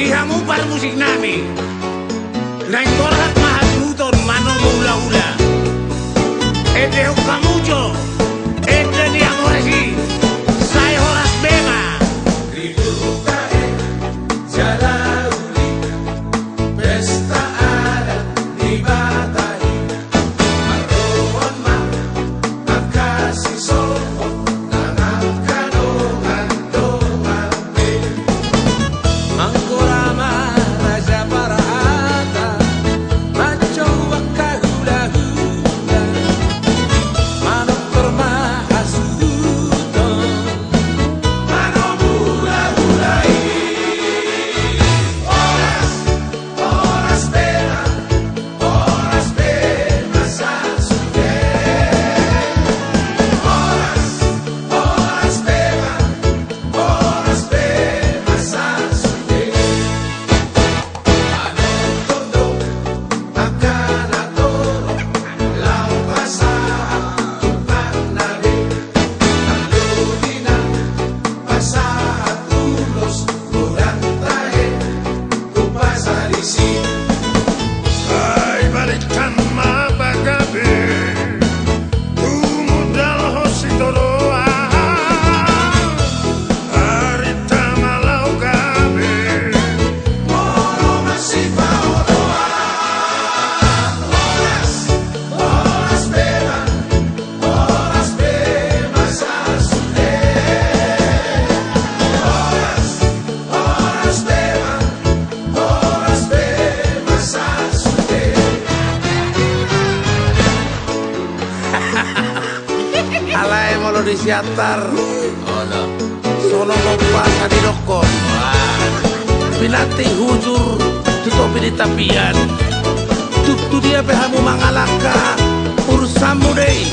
Pihamu par musik nami Naik korhat mahaduton mano hula-hula Ede hukamucho Ede ni amoresi Saya horas bema Ributa jala uli Pesta adat di Batahi Maroon ma Magkasi solmo Nanangkanongan dongan Mangkorama Raja Parahata Macho wakahula-hula Manok permahasuton Mano bula-bulai Oras bela sasuke Oras bela sasuke Anong tondo akan atoro Lau pasahat nabi Aludina pasahat tulos Kurang tahe kupasarisi Ay balikan mapagabi Tumudal hositoroa Arita malau gabi Moro masih paoroan Oras bela sasuke Oras bela sasuke Alay molo disiatar Ono Sono mopasa di dokon Pinati hujur Tutup di tapian Tutu dia pehamu mangalaka Ursamu deh